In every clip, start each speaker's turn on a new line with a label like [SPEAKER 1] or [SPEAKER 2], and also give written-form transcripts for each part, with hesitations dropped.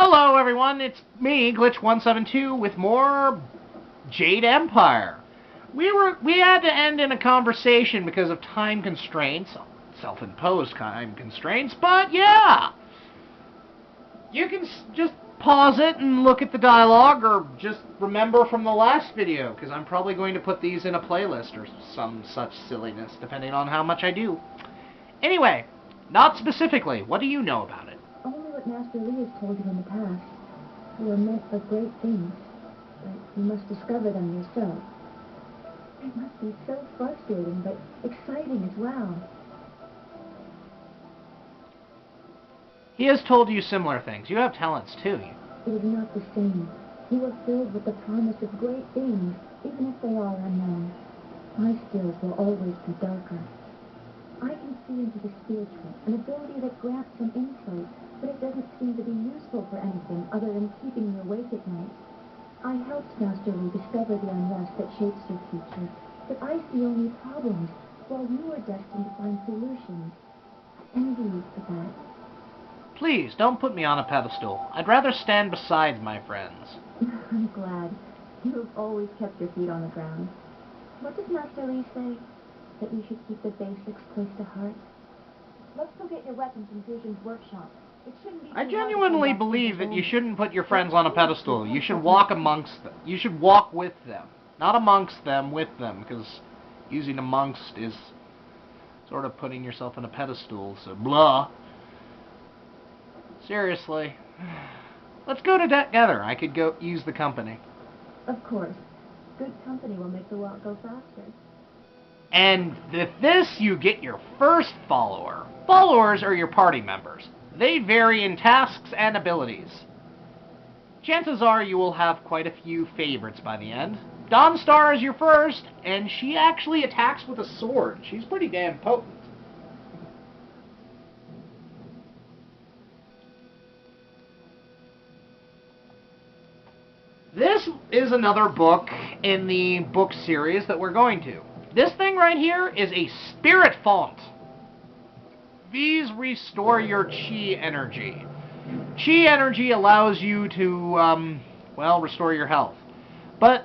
[SPEAKER 1] Hello everyone, it's me, Glitch-172, with more Jade Empire. We had to end in a conversation because of time constraints, self-imposed time constraints, but yeah! You can just pause it and look at the dialogue, or just remember from the last video, because I'm probably going to put these in a playlist or some such silliness, depending on how much I do. Anyway, not specifically, what do you know about it?
[SPEAKER 2] Only what Master Lee has told you in the past. You are meant for great things, but you must discover them yourself. It must be so frustrating, but exciting as well.
[SPEAKER 1] He has told you similar things. You have talents, too.
[SPEAKER 2] It is not the same. You are filled with the promise of great things, even if they are unknown. My skills will always be darker. I can see into the spiritual, an ability that grants some insight, but it doesn't seem to be useful for anything other than keeping me awake at night. I helped Master Lee discover the unrest that shapes your future, but I see only problems, while you are destined to find solutions. I envy you for that.
[SPEAKER 1] Please, don't put me on a pedestal. I'd rather stand beside my friends.
[SPEAKER 2] I'm glad. You have always kept your feet on the ground. What does Master Lee say? That you should keep the basics close to heart? Let's go get your weapons in Fusion's workshop. It shouldn't be
[SPEAKER 1] I genuinely believe that you shouldn't put your friends on a pedestal. You should walk amongst them. You should walk with them. Not amongst them, with them, because using amongst is sort of putting yourself on a pedestal, so blah. Seriously. Let's go together. I could go use the company.
[SPEAKER 2] Of course. Good company will make the walk go faster.
[SPEAKER 1] And with this, you get your first follower. Followers are your party members. They vary in tasks and abilities. Chances are you will have quite a few favorites by the end. Dawnstar is your first, and she actually attacks with a sword. She's pretty damn potent. This is another book in the book series that we're going to. This thing right here is a spirit font. These restore your chi energy. Chi energy allows you to, restore your health. But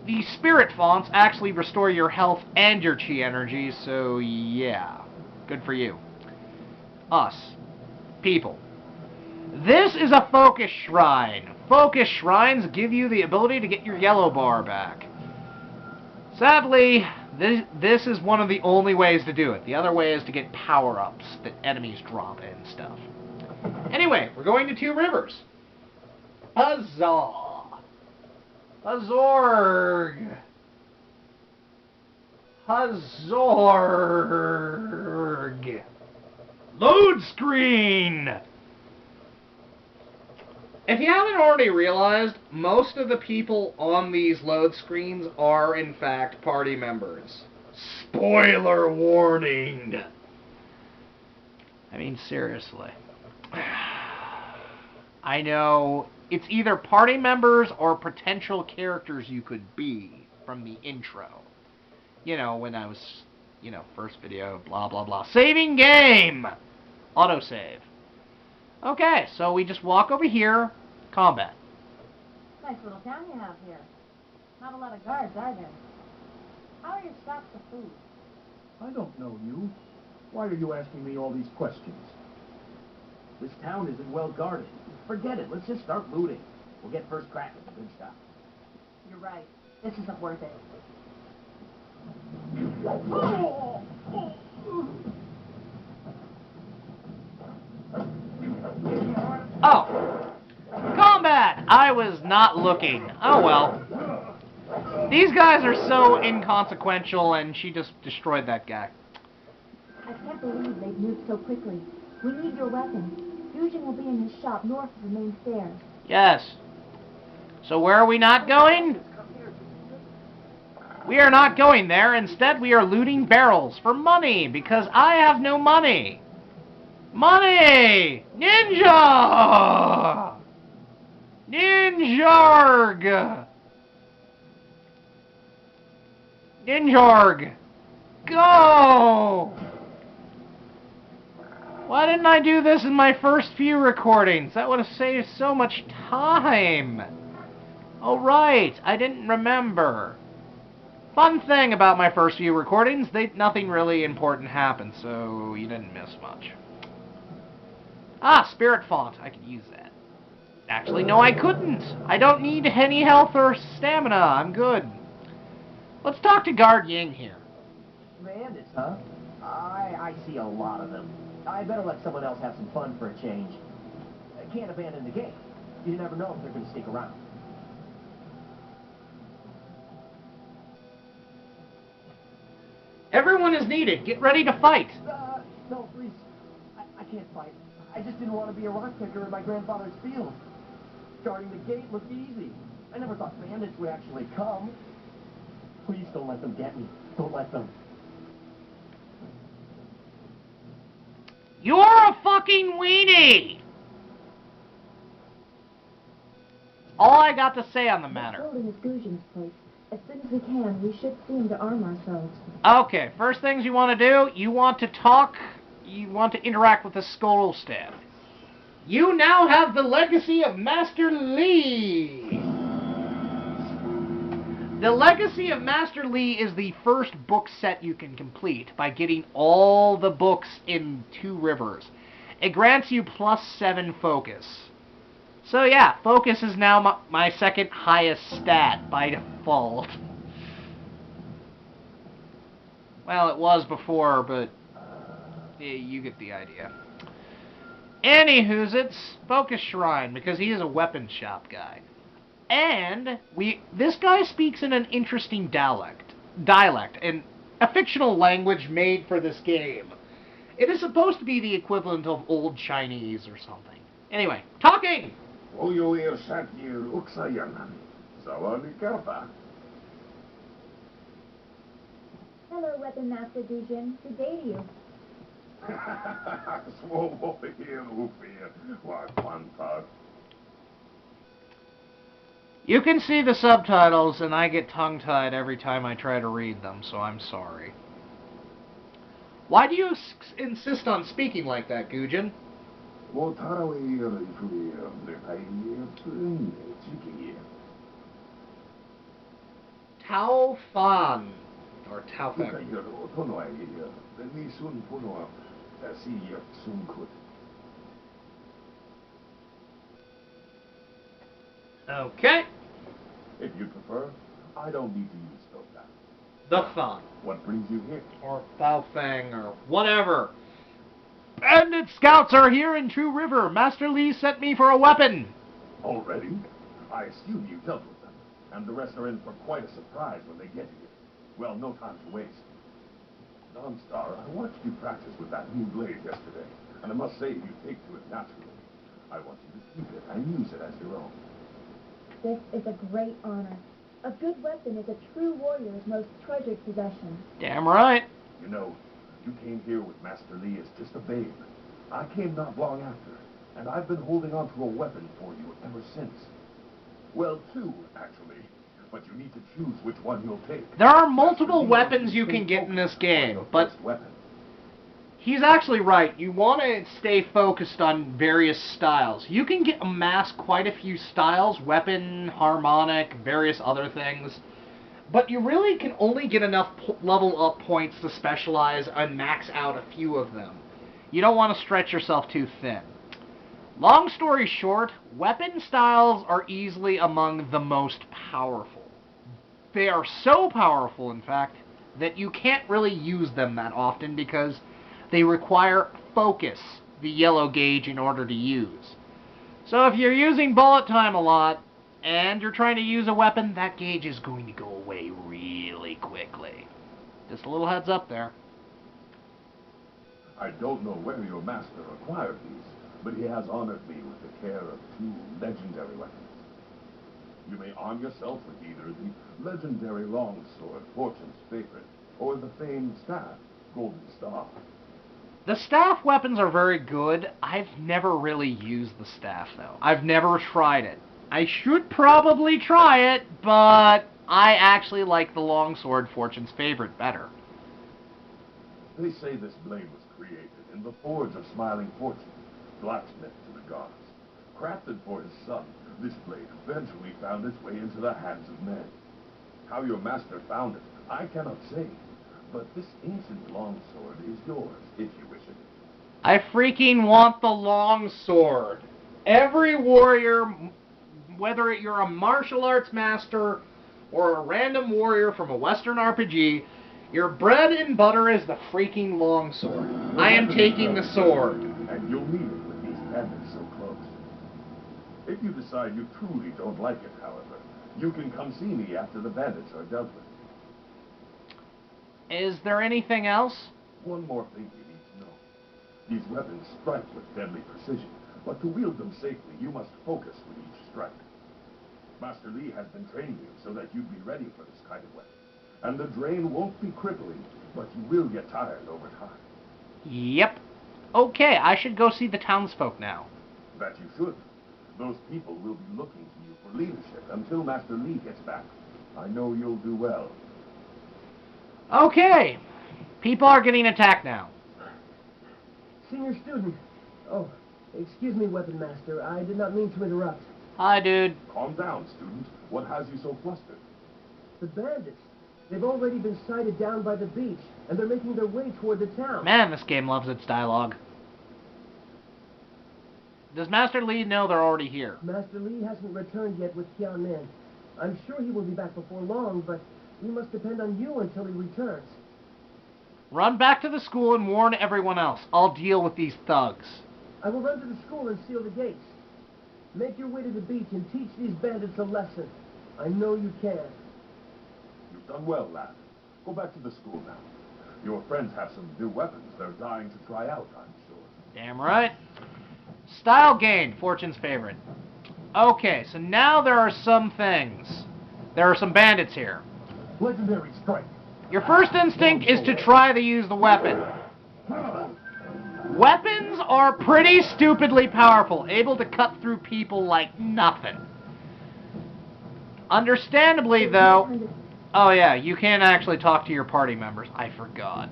[SPEAKER 1] the spirit fonts actually restore your health and your chi energy, so yeah. Good for you. Us. People. This is a focus shrine. Focus shrines give you the ability to get your yellow bar back. Sadly, this is one of the only ways to do it. The other way is to get power-ups that enemies drop and stuff. Anyway, we're going to Two Rivers. Huzzah! Huzzorg! Huzzorg! Load screen! If you haven't already realized, most of the people on these load screens are, in fact, party members. Spoiler warning! I mean, seriously. I know it's either party members or potential characters you could be from the intro. You know, when I was, first video, blah, blah, blah. Saving game! Autosave. Okay, so we just walk over here. Combat.
[SPEAKER 3] Nice little town you have here. Not a lot of guards, are there? How are your stocks of food?
[SPEAKER 4] I don't know you. Why are you asking me all these questions? This town isn't well guarded. Forget it. Let's just start looting. We'll get first crack at the good stuff.
[SPEAKER 3] You're right. This isn't worth it.
[SPEAKER 1] Oh! Combat! I was not looking. Oh well. These guys are so inconsequential, and she just destroyed that guy.
[SPEAKER 2] I can't believe they've moved so quickly. We need your weapons. Fusion will be in his shop north of the main stairs.
[SPEAKER 1] Yes. So where are we not going? We are not going there. Instead, we are looting barrels for money, because I have no money. Money! Ninja! Ninjarg! Ninjarg! Go! Why didn't I do this in my first few recordings? That would have saved so much time. Oh, right. I didn't remember. Fun thing about my first few recordings, nothing really important happened, so you didn't miss much. Ah, spirit font. I could use that. Actually, no, I couldn't. I don't need any health or stamina. I'm good. Let's talk to Guard Ying here.
[SPEAKER 4] Bandits, huh? I see a lot of them. I better let someone else have some fun for a change. I can't abandon the game. You never know if they're going to stick around.
[SPEAKER 1] Everyone is needed. Get ready to fight.
[SPEAKER 4] No, please. I can't fight. I just didn't want to be a rock picker in my grandfather's field. Guarding the gate looked easy. I never thought bandits would actually come. Please don't let them get me. Don't let them.
[SPEAKER 1] You're a fucking weenie! All I got to say on the matter.
[SPEAKER 2] Building is Gujin's place. As soon as we can, we should see him to arm ourselves.
[SPEAKER 1] Okay, first things you want to do, you want to talk, you want to interact with the scroll staff. You now have the legacy of Master Li! The Legacy of Master Li is the first book set you can complete by getting all the books in 2 rivers. It grants you +7 focus. So yeah, focus is now my second highest stat by default. Well, it was before, but yeah, you get the idea. Anywho's it's Focus Shrine, because he is a weapon shop guy. And this guy speaks in an interesting dialect, and a fictional language made for this game. It is supposed to be the equivalent of Old Chinese or something. Anyway, talking!
[SPEAKER 5] Hello,
[SPEAKER 2] Weapon Master Gujin. Good day to you.
[SPEAKER 1] You can see the subtitles, and I get tongue-tied every time I try to read them, so I'm sorry. Why do you insist on speaking like that, Gujin? Tao Fan. Or Tao Fan. Okay.
[SPEAKER 5] If you prefer, I don't need to use those.
[SPEAKER 1] The Fan.
[SPEAKER 5] What brings you here?
[SPEAKER 1] Or Bao Fang, or whatever. Bandit scouts are here in True River. Master Li sent me for a weapon.
[SPEAKER 5] Already? I assume you dealt with them, and the rest are in for quite a surprise when they get here. Well, no time to waste. Non-Star, I watched you practice with that new blade yesterday, and I must say you take to it naturally. I want you to keep it and use it as your own.
[SPEAKER 2] This is a great honor. A good weapon is a true warrior's most treasured possession.
[SPEAKER 1] Damn right.
[SPEAKER 5] You know, you came here with Master Li as just a babe. I came not long after, and I've been holding on to a weapon for you ever since. Well, 2, actually. But you need to choose which one you'll take.
[SPEAKER 1] There are multiple weapons you can get in this game, but he's actually right. You want to stay focused on various styles. You can amass quite a few styles, weapon, harmonic, various other things, but you really can only get enough level up points to specialize and max out a few of them. You don't want to stretch yourself too thin. Long story short, weapon styles are easily among the most powerful. They are so powerful, in fact, that you can't really use them that often because they require focus, the yellow gauge, in order to use. So if you're using bullet time a lot, and you're trying to use a weapon, that gauge is going to go away really quickly. Just a little heads up there.
[SPEAKER 5] I don't know where your master acquired these, but he has honored me with the care of 2 legendary weapons. You may arm yourself with either the legendary longsword, Fortune's favorite, or the famed staff, Golden Star.
[SPEAKER 1] The staff weapons are very good. I've never really used the staff, though. I've never tried it. I should probably try it, but I actually like the longsword, Fortune's favorite, better.
[SPEAKER 5] They say this blade was created in and the Forge of Smiling Fortune, blacksmith to the gods. Crafted for his son, this blade eventually found its way into the hands of men. How your master found it, I cannot say, but this ancient longsword is yours, if you wish it.
[SPEAKER 1] I freaking want the longsword. Every warrior, whether you're a martial arts master or a random warrior from a Western RPG, your bread and butter is the freaking longsword. I am taking the sword.
[SPEAKER 5] And you'll need it with these bandits so close. If you decide you truly don't like it, however, you can come see me after the bandits are dealt with.
[SPEAKER 1] Is there anything else?
[SPEAKER 5] One more thing you need to know. These weapons strike with deadly precision, but to wield them safely, you must focus with each strike. Master Lee has been training you so that you'd be ready for this kind of weapon. And the drain won't be crippling, but you will get tired over time.
[SPEAKER 1] Yep. Okay, I should go see the townsfolk now.
[SPEAKER 5] That you should. Those people will be looking to you for leadership until Master Lee gets back. I know you'll do well.
[SPEAKER 1] Okay. People are getting attacked now.
[SPEAKER 4] Senior student. Oh, excuse me, Weapon Master. I did not mean to interrupt.
[SPEAKER 1] Hi, dude.
[SPEAKER 5] Calm down, student. What has you so flustered?
[SPEAKER 4] The bandits. They've already been sighted down by the beach, and they're making their way toward the town.
[SPEAKER 1] Man, this game loves its dialogue. Does Master Lee know they're already here?
[SPEAKER 4] Master Lee hasn't returned yet with Tian Min. I'm sure he will be back before long, but we must depend on you until he returns.
[SPEAKER 1] Run back to the school and warn everyone else. I'll deal with these thugs.
[SPEAKER 4] I will run to the school and seal the gates. Make your way to the beach and teach these bandits a lesson. I know you can.
[SPEAKER 5] You've done well, lad. Go back to the school now. Your friends have some new weapons they're dying to try out, I'm sure.
[SPEAKER 1] Damn right. Style gained, Fortune's favorite. Okay, so now there are some things. There are some bandits here.
[SPEAKER 5] Legendary strike.
[SPEAKER 1] Your first instinct is to try to use the weapon. Weapons are pretty stupidly powerful, able to cut through people like nothing. Understandably, though... Oh yeah, you can't actually talk to your party members. I forgot.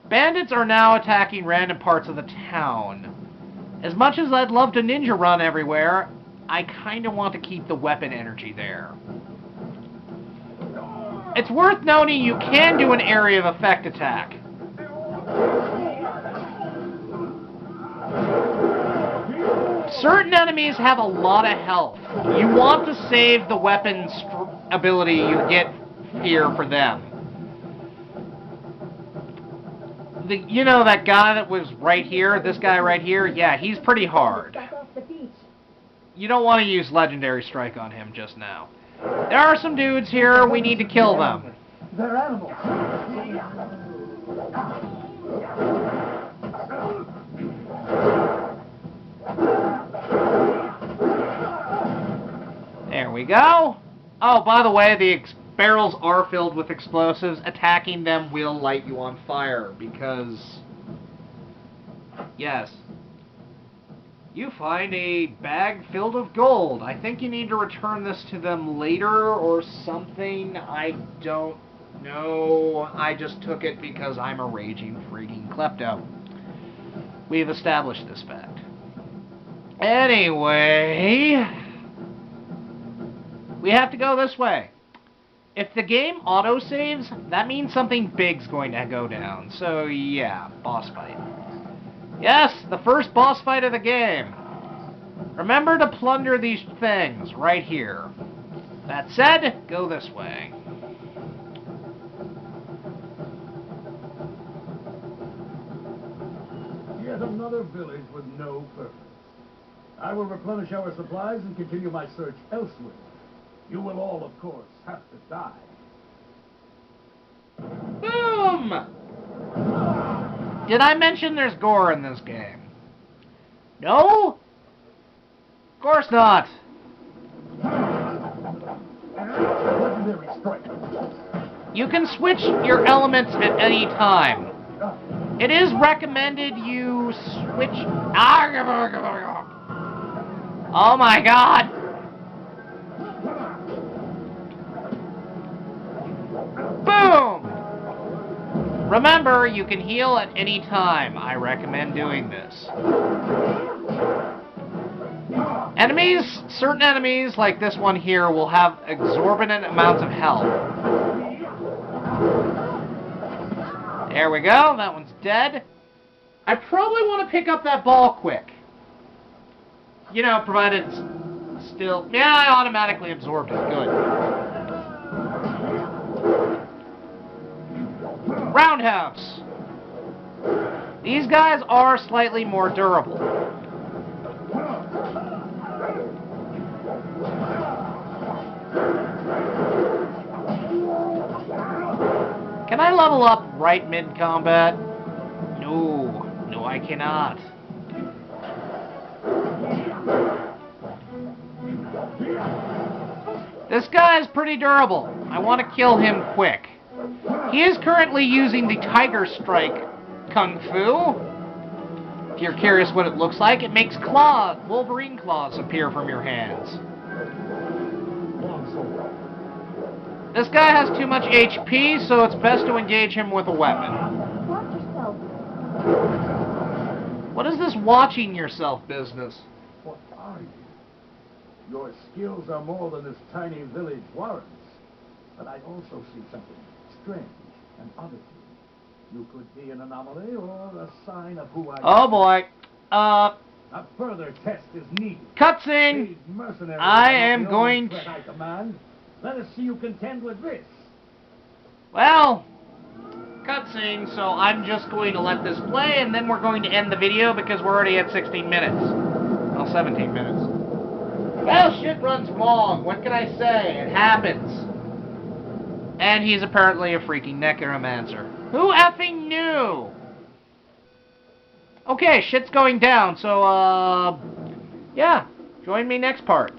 [SPEAKER 1] Bandits are now attacking random parts of the town. As much as I'd love to ninja run everywhere, I kinda want to keep the weapon energy there. It's worth noting you can do an area of effect attack. Certain enemies have a lot of health. You want to save the weapon's ability you get here for them. You know that guy that was right here, this guy right here? Yeah, he's pretty hard.
[SPEAKER 2] Back off the beach.
[SPEAKER 1] You don't want to use Legendary Strike on him just now. There are some dudes here, we need to kill them.
[SPEAKER 4] They're animals.
[SPEAKER 1] There we go. Oh, by the way, the barrels are filled with explosives. Attacking them will light you on fire because... Yes. You find a bag filled of gold. I think you need to return this to them later or something. I don't know. I just took it because I'm a raging freaking klepto. We've established this fact. Anyway, we have to go this way. If the game auto-saves, that means something big's going to go down. So yeah, boss fight. Yes, the first boss fight of the game. Remember to plunder these things right here. That said, go this way.
[SPEAKER 6] Yet another village with no purpose. I will replenish our supplies and continue my search elsewhere. You will all, of course, have to die.
[SPEAKER 1] Boom! Did I mention there's gore in this game? No? Of course not.
[SPEAKER 5] Legendary strike.
[SPEAKER 1] You can switch your elements at any time. It is recommended you switch... Oh my god! Boom! Remember, you can heal at any time. I recommend doing this. Enemies, certain enemies, like this one here, will have exorbitant amounts of health. There we go, that one's dead. I probably want to pick up that ball quick. You know, provided it's still... Yeah, I automatically absorbed it. Good. Roundhouse. These guys are slightly more durable. Can I level up right mid-combat? No. No, I cannot. This guy is pretty durable. I want to kill him quick. He is currently using the Tiger Strike Kung Fu. If you're curious what it looks like, it makes claws, Wolverine claws appear from your hands. This guy has too much HP, so it's best to engage him with a weapon.
[SPEAKER 2] Watch yourself.
[SPEAKER 1] What is this watching yourself business?
[SPEAKER 6] What are you? Your skills are more than this tiny village warrants. But I also see something strange and odd to you. You could be an anomaly or a sign of who I am.
[SPEAKER 1] Oh boy.
[SPEAKER 6] A further test is needed.
[SPEAKER 1] Cutscene!
[SPEAKER 6] These mercenaries
[SPEAKER 1] I
[SPEAKER 6] are not
[SPEAKER 1] am
[SPEAKER 6] the
[SPEAKER 1] going
[SPEAKER 6] only threat I command. Let us see you contend with this.
[SPEAKER 1] Well, cutscene, so I'm just going to let this play, and then we're going to end the video because we're already at 16 minutes. Well, 17 minutes. Well, shit runs long. What can I say? It happens. And he's apparently a freaking necromancer. Who effing knew? Okay, shit's going down, so, yeah. Join me next part.